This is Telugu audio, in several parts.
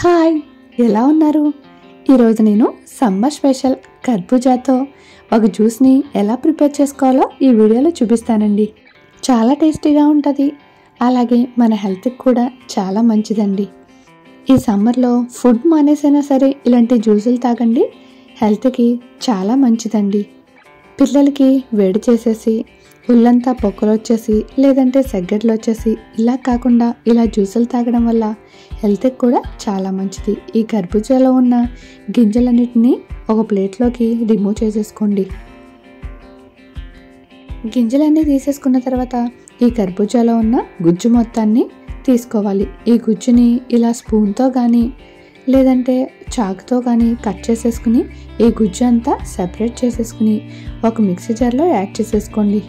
హాయ్, ఎలా ఉన్నారు? ఈరోజు నేను సమ్మర్ స్పెషల్ కర్బూజాతో ఒక జ్యూస్ని ఎలా ప్రిపేర్ చేసుకోవాలో ఈ వీడియోలో చూపిస్తానండి. చాలా టేస్టీగా ఉంటుంది, అలాగే మన హెల్త్కి కూడా చాలా మంచిదండి. ఈ సమ్మర్లో ఫుడ్ మానేసైనా సరే ఇలాంటి జ్యూసులు తాగండి, హెల్త్కి చాలా మంచిదండి. పిల్లలకి వేడి చేసేసి ఒళ్ళంతా పొక్కులు వచ్చేసి లేదంటే సెగ్గడ్లు వచ్చేసి ఇలా కాకుండా ఇలా జ్యూసులు తాగడం వల్ల హెల్త్కి కూడా చాలా మంచిది. ఈ కర్బూజాలో ఉన్న గింజలన్నిటినీ ఒక ప్లేట్లోకి రిమూవ్ చేసేసుకోండి. గింజలన్నీ తీసేసుకున్న తర్వాత ఈ కర్బూజాలో ఉన్న గుజ్జు మొత్తాన్ని తీసుకోవాలి. ఈ గుజ్జుని ఇలా స్పూన్తో కానీ లేదంటే చాకుతో కానీ కట్ చేసేసుకుని ఈ గుజ్జు అంతా సెపరేట్ చేసేసుకుని ఒక మిక్సీ జార్లో యాడ్ చేసేసుకోండి.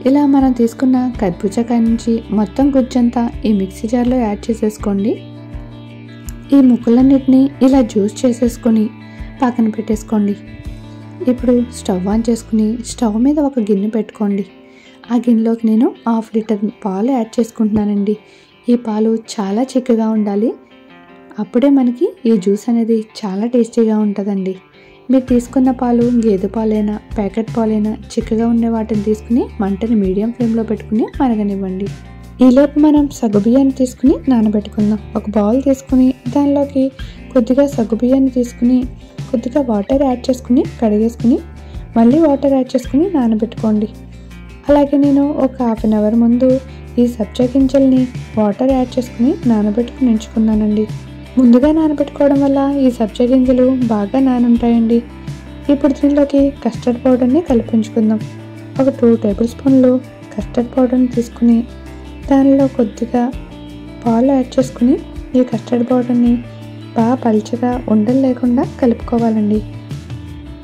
ఇలా మనం తీసుకున్న కర్బూజాకాయ నుంచి మొత్తం గుజ్జంతా ఈ మిక్సీ జార్లో యాడ్ చేసేసుకోండి. ఈ ముక్కలన్నిటినీ ఇలా జ్యూస్ చేసేసుకొని పక్కన పెట్టేసుకోండి. ఇప్పుడు స్టవ్ ఆన్ చేసుకుని స్టవ్ మీద ఒక గిన్నె పెట్టుకోండి. ఆ గిన్నెలోకి నేను 1/2 లీటర్ పాలు యాడ్ చేసుకుంటున్నానండి. ఈ పాలు చాలా చిక్కగా ఉండాలి, అప్పుడే మనకి ఈ జ్యూస్ అనేది చాలా టేస్టీగా ఉంటుందండి. మీరు తీసుకున్న పాలు గేదె పాలైనా ప్యాకెట్ పాలైనా చిక్కగా ఉండే వాటిని తీసుకుని మంటని మీడియం ఫ్లేమ్లో పెట్టుకుని మరగనివ్వండి. ఈలోపు మనం సగ్గుబియ్యాన్ని తీసుకుని నానబెట్టుకుందాం. ఒక బౌల్ తీసుకుని దానిలోకి కొద్దిగా సగ్గుబియ్యాన్ని తీసుకుని కొద్దిగా వాటర్ యాడ్ చేసుకుని కడిగేసుకుని మళ్ళీ వాటర్ యాడ్ చేసుకుని నానబెట్టుకోండి. అలాగే నేను ఒక 1/2 అవర్ ముందు ఈ సబ్జా గింజల్ని వాటర్ యాడ్ చేసుకుని నానబెట్టుకుని ఉంచుకున్నానండి. ముందుగా నానబెట్టుకోవడం వల్ల ఈ సబ్జా గింజలు బాగా నానుంటాయండి. ఇప్పుడు దీనిలోకి కస్టర్డ్ పౌడర్ని కలిపించుకుందాం. ఒక 2 టేబుల్ స్పూన్లు కస్టర్డ్ పౌడర్ని తీసుకుని దానిలో కొద్దిగా పాలు యాడ్ చేసుకుని ఈ కస్టర్డ్ పౌడర్ని బాగా పల్చగా ఉండలు లేకుండా కలుపుకోవాలండి.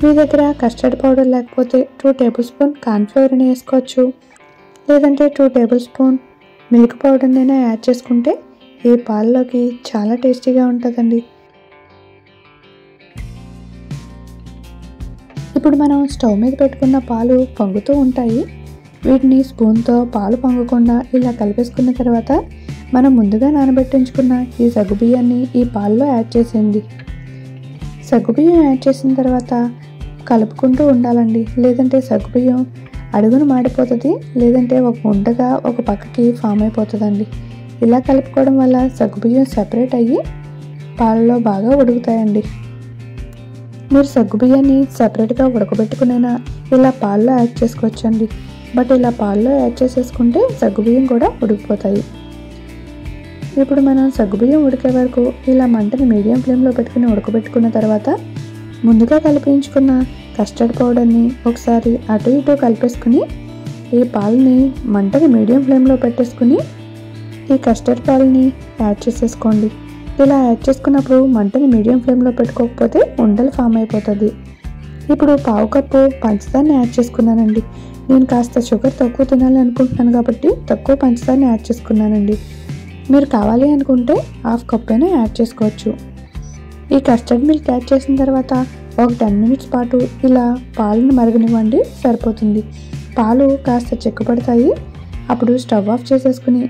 మీ దగ్గర కస్టర్డ్ పౌడర్ లేకపోతే 2 టేబుల్ స్పూన్ కార్న్ఫ్లవర్ని వేసుకోవచ్చు, లేదంటే 2 టేబుల్ స్పూన్ మిల్క్ పౌడర్నైనా యాడ్ చేసుకుంటే ఈ పాలలోకి చాలా టేస్టీగా ఉంటుందండి. ఇప్పుడు మనం స్టవ్ మీద పెట్టుకున్న పాలు పొంగుతూ ఉంటాయి. వీటిని స్పూన్తో పాలు పొంగకుండా ఇలా కలిపేసుకున్న తర్వాత మనం ముందుగా నానబెట్టించుకున్న ఈ సగ్గుబియ్యాన్ని ఈ పాలలో యాడ్ చేసేయండి. సగ్గుబియ్యం యాడ్ చేసిన తర్వాత కలుపుకుంటూ ఉండాలండి, లేదంటే సగ్గుబియ్యం అడుగును మాడిపోతుంది, లేదంటే ఒక ఉండగా ఒక పక్కకి ఫామ్ అయిపోతుందండి. ఇలా కలుపుకోవడం వల్ల సగ్గుబియ్యం సెపరేట్ అయ్యి పాలలో బాగా ఉడుకుతాయండి. మీరు సగ్గుబియ్యాన్ని సెపరేట్గా ఉడకబెట్టుకునైనా ఇలా పాలలో యాడ్ చేసుకోవచ్చండి. బట్ ఇలా పాలలో యాడ్ చేసేసుకుంటే సగ్గుబియ్యం కూడా ఉడికిపోతాయి. ఇప్పుడు మనం సగ్గుబియ్యం ఉడికే వరకు ఇలా మంటని మీడియం ఫ్లేమ్లో పెట్టుకుని ఉడకబెట్టుకున్న తర్వాత ముందుగా కలిపించుకున్న కస్టర్డ్ పౌడర్ని ఒకసారి అటు ఇటు కలిపేసుకుని ఈ పాలని మంటని మీడియం ఫ్లేమ్లో పెట్టేసుకుని ఈ కస్టర్డ్ పాలని యాడ్ చేసేసుకోండి. ఇలా యాడ్ చేసుకున్నప్పుడు మంటని మీడియం ఫ్లేమ్లో పెట్టుకోకపోతే ఉండలు ఫామ్ అయిపోతుంది. ఇప్పుడు 1/2 కప్పు పంచదారని యాడ్ చేసుకున్నానండి. నేను కాస్త షుగర్ తక్కువ తినాలి అనుకుంటున్నాను కాబట్టి తక్కువ పంచదారని యాడ్ చేసుకున్నానండి. మీరు కావాలి అనుకుంటే 1/2 కప్ అయినా యాడ్ చేసుకోవచ్చు. ఈ కస్టర్డ్ మిల్క్ యాడ్ చేసిన తర్వాత ఒక 10 మినిట్స్ పాటు ఇలా పాలను మరగనివ్వండి, సరిపోతుంది. పాలు కాస్త చిక్కపడతాయి. అప్పుడు స్టవ్ ఆఫ్ చేసేసుకుని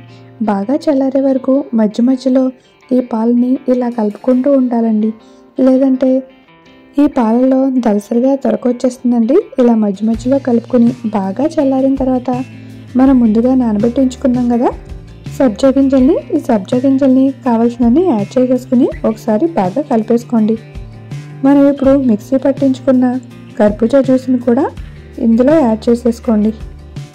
బాగా చల్లారే వరకు మధ్య మధ్యలో ఈ పాలని ఇలా కలుపుకుంటూ ఉండాలండి, లేదంటే ఈ పాలలో దలసరిగా దొరకొచ్చేస్తుందండి. ఇలా మధ్య మధ్యలో కలుపుకొని బాగా చల్లారిన తర్వాత మనం ముందుగా నానబెట్టించుకున్నాం కదా సబ్జా గింజల్ని, ఈ సబ్జా గింజల్ని కావాల్సినన్ని యాడ్ చేసేసుకుని ఒకసారి బాగా కలిపేసుకోండి. మనం ఇప్పుడు మిక్సీ పట్టించుకున్న కర్బూజా జ్యూస్ని కూడా ఇందులో యాడ్ చేసేసుకోండి.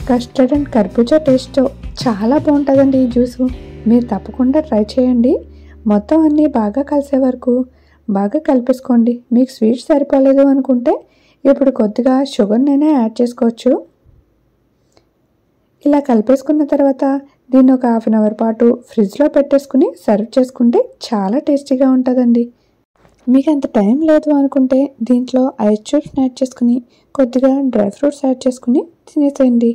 కస్టర్డ్ అండ్ కర్బూజా టేస్ట్ చాలా బాగుంటుందండి ఈ జ్యూసు. మీరు తప్పకుండా ట్రై చేయండి. మొత్తం అన్నీ బాగా కలిసే వరకు బాగా కలిపేసుకోండి. మీకు స్వీట్ సరిపోలేదు అనుకుంటే ఇప్పుడు కొద్దిగా షుగర్నైనా యాడ్ చేసుకోవచ్చు. ఇలా కలిపేసుకున్న తర్వాత దీన్ని ఒక 1/2 అవర్ పాటు ఫ్రిడ్జ్లో పెట్టేసుకుని సర్వ్ చేసుకుంటే చాలా టేస్టీగా ఉంటుందండి. మీకు అంత టైం లేదు అనుకుంటే దీంట్లో ఐస్ క్యూబ్స్ని యాడ్ చేసుకుని కొద్దిగా డ్రై ఫ్రూట్స్ యాడ్ చేసుకుని తినేసేయండి.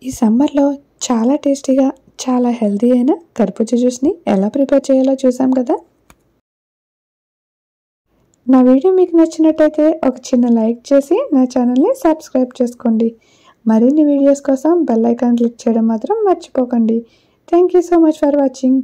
ఈ సమ్మర్లో చాలా టేస్టీగా చాలా హెల్తీ అయిన కర్బూజా జ్యూస్ని ఎలా ప్రిపేర్ చేయాలో చూసాం కదా. నా వీడియో మీకు నచ్చినట్టయితే ఒక చిన్న లైక్ చేసి నా ఛానల్ని సబ్స్క్రైబ్ చేసుకోండి. మరిన్ని వీడియోస్ కోసం బెల్ ఐకాన్ క్లిక్ చేయడం మాత్రం మర్చిపోకండి. Thank you so much for watching.